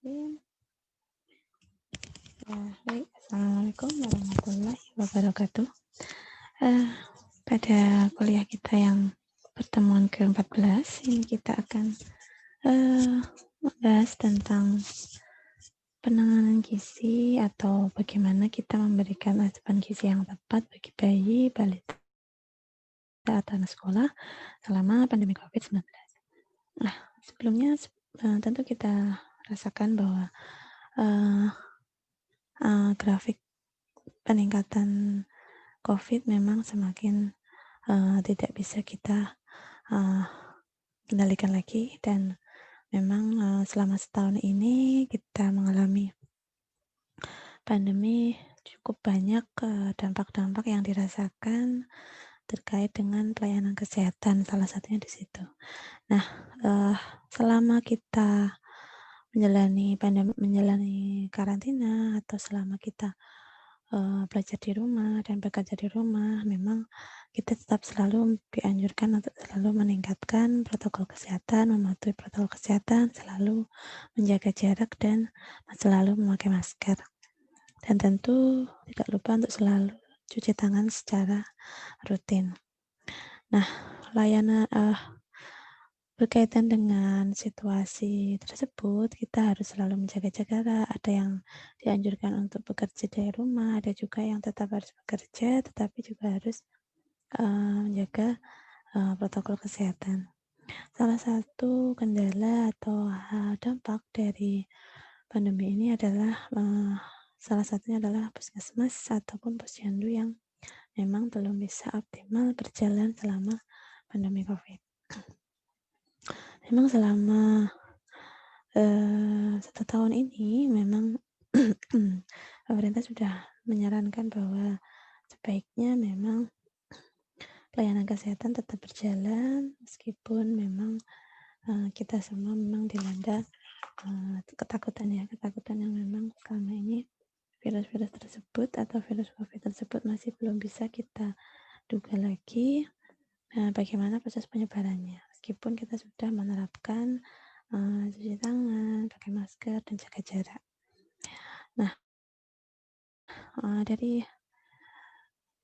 Bismillahirrahmanirrahim. Baik, Assalamualaikum warahmatullahi wabarakatuh. Pada kuliah kita yang pertemuan ke-14, ini kita akan membahas tentang penanganan gizi atau bagaimana kita memberikan asupan gizi yang tepat bagi bayi, balita, atau anak sekolah selama pandemi COVID-19. Nah, sebelumnya tentu kita rasakan bahwa grafik peningkatan COVID memang semakin tidak bisa kita kendalikan lagi, dan memang selama setahun ini kita mengalami pandemi, cukup banyak dampak-dampak yang dirasakan terkait dengan pelayanan kesehatan, salah satunya di situ. Nah, selama kita menjalani karantina atau selama kita belajar di rumah dan bekerja di rumah, memang kita tetap selalu dianjurkan untuk selalu meningkatkan protokol kesehatan, mematuhi protokol kesehatan, selalu menjaga jarak dan selalu memakai masker. Dan tentu tidak lupa untuk selalu cuci tangan secara rutin. Nah, layanan berkaitan dengan situasi tersebut, kita harus selalu menjaga jarak. Ada yang dianjurkan untuk bekerja dari rumah, ada juga yang tetap harus bekerja, tetapi juga harus menjaga protokol kesehatan. Salah satu kendala atau dampak dari pandemi ini adalah salah satunya adalah puskesmas ataupun posyandu yang memang belum bisa optimal berjalan selama pandemi COVID. Memang selama 1 tahun ini memang pemerintah sudah menyarankan bahwa sebaiknya memang pelayanan kesehatan tetap berjalan meskipun memang kita semua memang dilanda ketakutan yang memang selama ini virus-virus tersebut atau virus COVID tersebut masih belum bisa kita duga lagi bagaimana proses penyebarannya, meskipun kita sudah menerapkan cuci tangan, pakai masker, dan jaga jarak. Nah, dari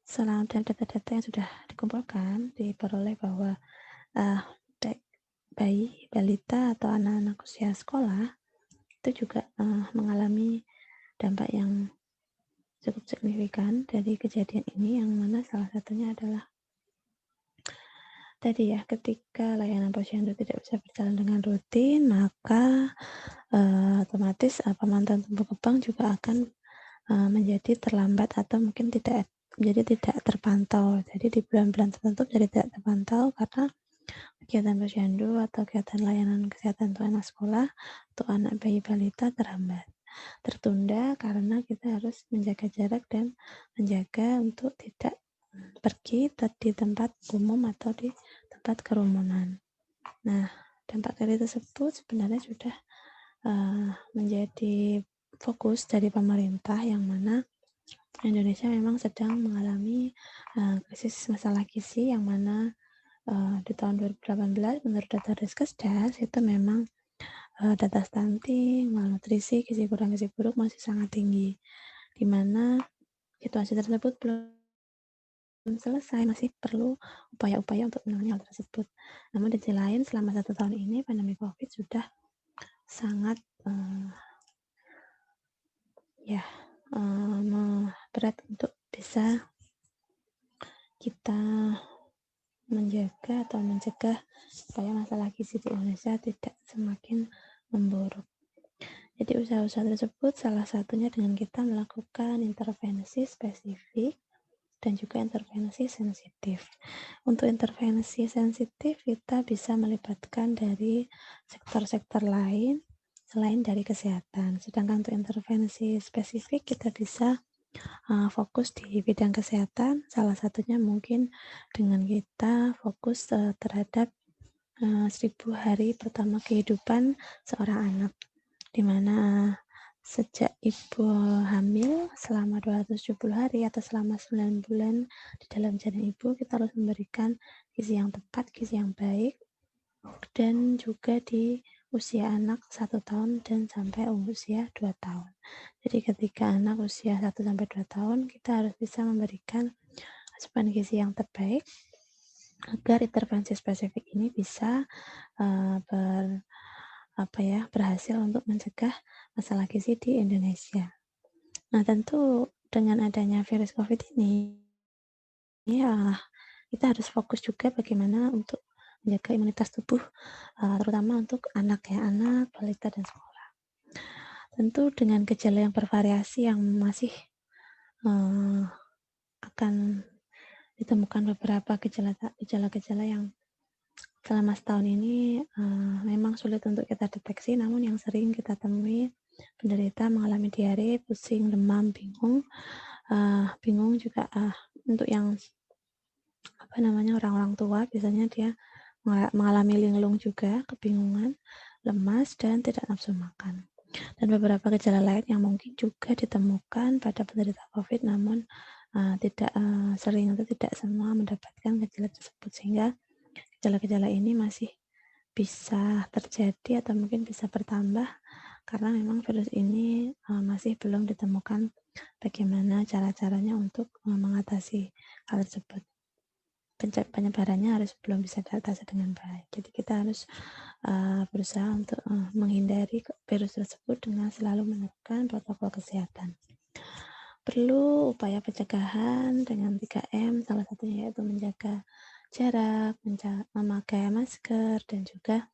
data-data yang sudah dikumpulkan, diperoleh bahwa bayi, balita, atau anak-anak usia sekolah itu juga mengalami dampak yang cukup signifikan dari kejadian ini, yang mana salah satunya adalah tadi ya, ketika layanan posyandu tidak bisa berjalan dengan rutin, maka otomatis pemantauan tumbuh kembang juga akan menjadi terlambat atau mungkin tidak terpantau. Jadi di bulan-bulan tertentu jadi tidak terpantau karena kegiatan posyandu atau kegiatan layanan kesehatan untuk anak sekolah atau anak bayi balita tertunda karena kita harus menjaga jarak dan menjaga untuk tidak pergi di tempat umum atau di tempat kerumunan. Nah, dampak dari tersebut sebenarnya sudah menjadi fokus dari pemerintah, yang mana Indonesia memang sedang mengalami krisis masalah gizi, yang mana di tahun 2018 menurut data Riskesdas itu memang data stunting, malnutrisi, gizi kurang, gizi buruk masih sangat tinggi, di mana situasi tersebut belum selesai, masih perlu upaya-upaya untuk menangani hal tersebut. Namun di sisi lain, selama 1 tahun ini pandemi COVID sudah sangat berat untuk bisa kita menjaga atau mencegah supaya masalah gizi di Indonesia tidak semakin memburuk. Jadi usaha-usaha tersebut salah satunya dengan kita melakukan intervensi spesifik dan juga intervensi sensitif. Untuk intervensi sensitif kita bisa melibatkan dari sektor-sektor lain selain dari kesehatan. Sedangkan untuk intervensi spesifik kita bisa fokus di bidang kesehatan, salah satunya mungkin dengan kita fokus terhadap 1000 hari pertama kehidupan seorang anak, di mana sejak ibu hamil selama 270 hari atau selama 9 bulan di dalam janin ibu, kita harus memberikan gizi yang tepat, gizi yang baik, dan juga di usia anak 1 tahun dan sampai usia 2 tahun. Jadi ketika anak usia 1 sampai 2 tahun, kita harus bisa memberikan asupan gizi yang terbaik agar intervensi spesifik ini bisa berhasil untuk mencegah masalah gizi di Indonesia. Nah, tentu dengan adanya virus COVID ini, ya kita harus fokus juga bagaimana untuk menjaga imunitas tubuh, terutama untuk anak, balita, dan sekolah. Tentu dengan gejala yang bervariasi yang masih akan ditemukan beberapa gejala-gejala yang selama setahun ini memang sulit untuk kita deteksi, namun yang sering kita temui penderita mengalami diare, pusing, demam, bingung juga untuk yang orang-orang tua biasanya dia mengalami linglung juga, kebingungan, lemas, dan tidak nafsu makan. Dan beberapa gejala lain yang mungkin juga ditemukan pada penderita COVID, namun tidak sering atau tidak semua mendapatkan gejala tersebut, sehingga gejala-gejala ini masih bisa terjadi atau mungkin bisa bertambah karena memang virus ini masih belum ditemukan bagaimana cara-caranya untuk mengatasi hal tersebut. Penyebarannya harus belum bisa diatasi dengan baik. Jadi kita harus berusaha untuk menghindari virus tersebut dengan selalu menerapkan protokol kesehatan. Perlu upaya pencegahan dengan 3M, salah satunya yaitu menjaga jarak, memakai masker, dan juga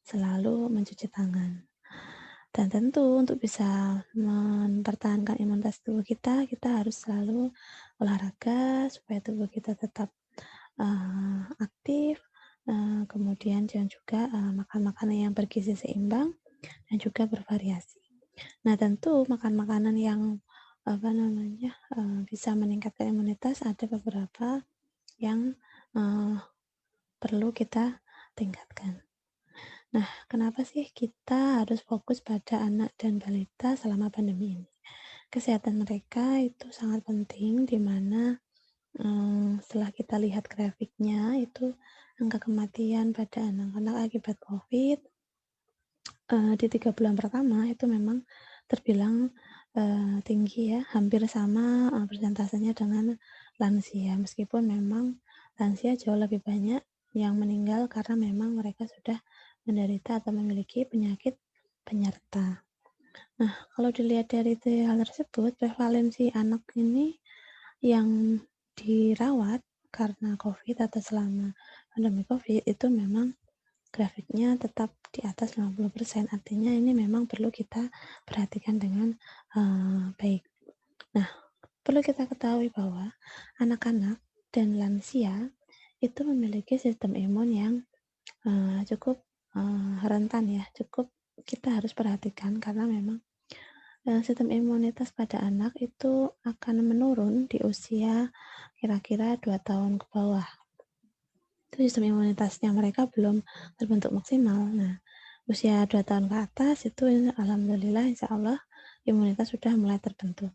selalu mencuci tangan. Dan tentu untuk bisa mempertahankan imunitas tubuh kita harus selalu olahraga supaya tubuh kita tetap aktif, kemudian jangan juga makan makanan yang bergizi seimbang dan juga bervariasi. Nah, tentu makan makanan yang bisa meningkatkan imunitas ada beberapa yang perlu kita tingkatkan. Nah, kenapa sih kita harus fokus pada anak dan balita selama pandemi ini? Kesehatan mereka itu sangat penting, di mana setelah kita lihat grafiknya itu angka kematian pada anak-anak akibat COVID di 3 bulan pertama itu memang terbilang tinggi ya, hampir sama persentasenya dengan lansia. Meskipun memang lansia jauh lebih banyak yang meninggal karena memang mereka sudah menderita atau memiliki penyakit penyerta. Nah, kalau dilihat dari hal tersebut, prevalensi anak ini yang dirawat karena COVID atau selama pandemi COVID itu memang grafiknya tetap di atas 50%. Artinya ini memang perlu kita perhatikan dengan baik. Nah, perlu kita ketahui bahwa anak-anak dan lansia itu memiliki sistem imun yang cukup rentan ya, cukup kita harus perhatikan karena memang sistem imunitas pada anak itu akan menurun di usia kira-kira 2 tahun ke bawah. Itu sistem imunitasnya mereka belum terbentuk maksimal. Nah, usia 2 tahun ke atas itu alhamdulillah insya Allah imunitas sudah mulai terbentuk.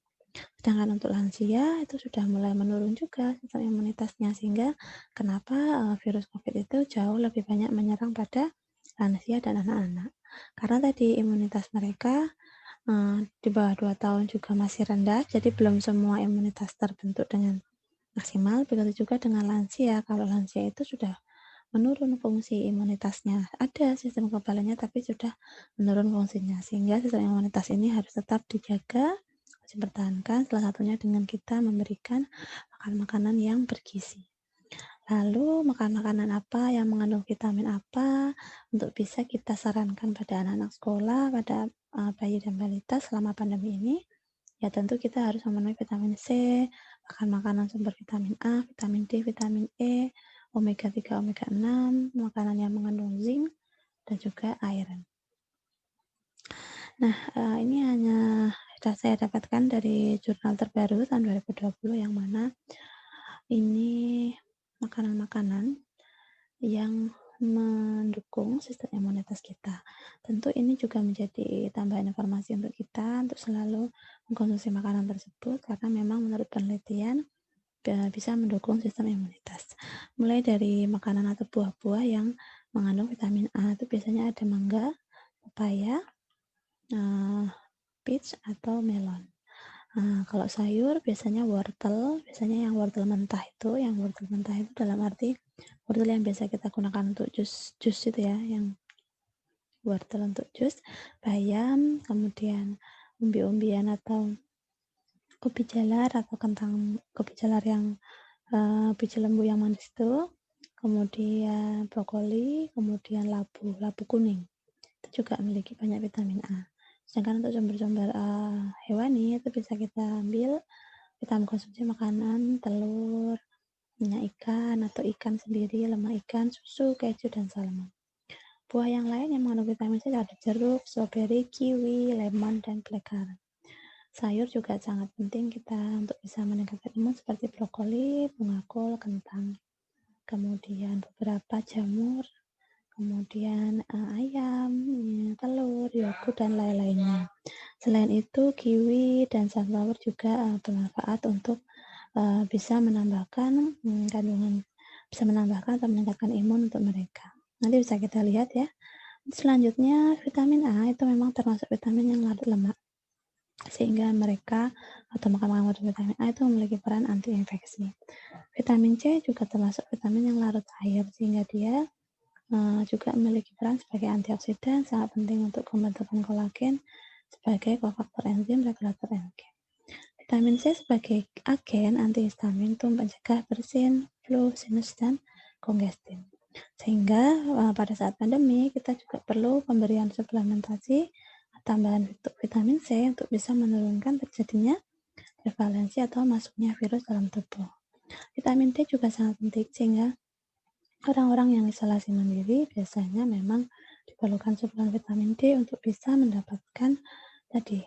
Sedangkan untuk lansia itu sudah mulai menurun juga sistem imunitasnya, sehingga kenapa virus COVID itu jauh lebih banyak menyerang pada lansia dan anak-anak. Karena tadi imunitas mereka di bawah 2 tahun juga masih rendah, jadi belum semua imunitas terbentuk dengan maksimal. Begitu juga dengan lansia, kalau lansia itu sudah menurun fungsi imunitasnya. Ada sistem kekebalannya tapi sudah menurun fungsinya, sehingga sistem imunitas ini harus tetap dijaga, harus dipertahankan, salah satunya dengan kita memberikan makanan-makanan yang bergizi. Lalu makan makanan apa yang mengandung vitamin apa untuk bisa kita sarankan pada anak-anak sekolah, pada bayi dan balita selama pandemi ini. Ya tentu kita harus memenuhi vitamin C, makan makanan sumber vitamin A, vitamin D, vitamin E, omega 3, omega 6, makanan yang mengandung zinc, dan juga iron. Nah, ini hanya saya dapatkan dari jurnal terbaru tahun 2020 yang mana ini makanan-makanan yang mendukung sistem imunitas kita. Tentu ini juga menjadi tambahan informasi untuk kita untuk selalu mengkonsumsi makanan tersebut karena memang menurut penelitian bisa mendukung sistem imunitas. Mulai dari makanan atau buah-buah yang mengandung vitamin A. Itu biasanya ada mangga, pepaya, peach atau melon. Kalau sayur biasanya wortel, biasanya yang wortel mentah itu dalam arti wortel yang biasa kita gunakan untuk jus itu ya, yang wortel untuk jus, bayam, kemudian umbi-umbian atau kopi jalar atau kentang kopi jalar yang biji lembu yang manis itu, kemudian brokoli, kemudian labu kuning. Itu juga memiliki banyak vitamin A. Sedangkan untuk sumber-sumber hewani itu bisa kita ambil, kita mengkonsumsi makanan, telur, minyak ikan atau ikan sendiri, lemak ikan, susu, keju, dan salmon. Buah yang lain yang mengandung vitamin C ada jeruk, stroberi, kiwi, lemon, dan blackcurrant. Sayur juga sangat penting kita untuk bisa meningkatkan imun seperti brokoli, bunga kol, kentang, kemudian beberapa jamur, kemudian ayam, telur, yogurt, dan lain-lainnya. Selain itu, kiwi dan sunflower juga bermanfaat untuk bisa menambahkan bisa menambahkan atau meningkatkan imun untuk mereka. Nanti bisa kita lihat ya. Selanjutnya, vitamin A itu memang termasuk vitamin yang larut lemak, sehingga mereka atau makanan mengandung vitamin A itu memiliki peran anti-infeksi. Vitamin C juga termasuk vitamin yang larut air, sehingga dia juga memiliki peran sebagai antioksidan, sangat penting untuk pembentukan kolagen sebagai kofaktor enzim regulator endokrin. Vitamin C sebagai agen antihistamin itu mencegah bersin, flu, sinus, dan kongestin. Sehingga pada saat pandemi kita juga perlu pemberian suplementasi tambahan vitamin C untuk bisa menurunkan terjadinya prevalensi atau masuknya virus dalam tubuh. Vitamin D juga sangat penting sehingga orang-orang yang isolasi mandiri biasanya memang diperlukan suplemen vitamin D untuk bisa mendapatkan tadi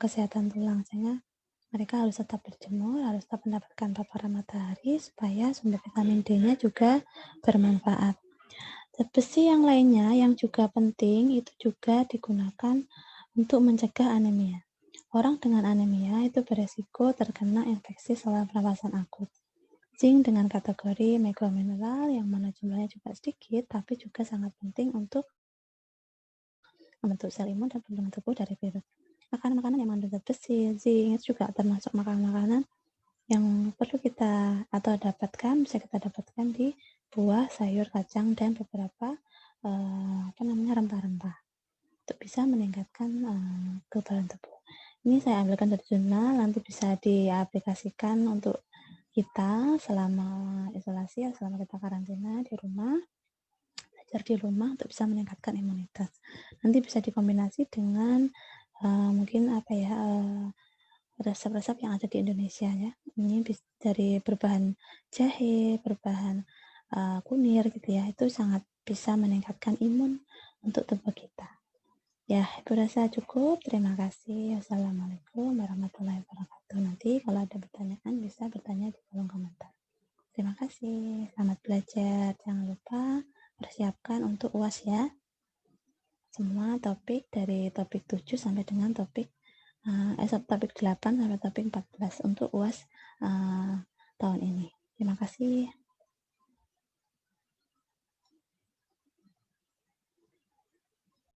kesehatan tulang, sehingga mereka harus tetap berjemur, harus tetap mendapatkan paparan matahari supaya sumber vitamin D-nya juga bermanfaat. Zat besi yang lainnya yang juga penting itu juga digunakan untuk mencegah anemia. Orang dengan anemia itu beresiko terkena infeksi saluran pernapasan akut. Zinc dengan kategori mikromineral yang mana jumlahnya juga sedikit tapi juga sangat penting untuk membentuk sel imun dan perlindungan tubuh dari virus. Makanan-makanan yang mengandung zat besi, zinc itu juga termasuk makanan-makanan yang perlu kita atau bisa kita dapatkan di buah, sayur, kacang, dan beberapa rempah-rempah untuk bisa meningkatkan kekebalan tubuh. Ini saya ambilkan dari jurnal, nanti bisa diaplikasikan untuk kita selama isolasi, selama kita karantina di rumah, belajar di rumah untuk bisa meningkatkan imunitas. Nanti bisa dikombinasi dengan mungkin resep-resep yang ada di Indonesia ya. Ini dari berbahan jahe, berbahan kunir gitu ya. Itu sangat bisa meningkatkan imun untuk tubuh kita. Ya, itu rasa cukup. Terima kasih. Wassalamualaikum warahmatullahi wabarakatuh. Nanti kalau ada pertanyaan bisa bertanya di kolom komentar. Terima kasih. Selamat belajar. Jangan lupa persiapkan untuk UAS ya. Semua topik dari topik 7 sampai dengan topik 8 sampai topik 14 untuk UAS tahun ini. Terima kasih.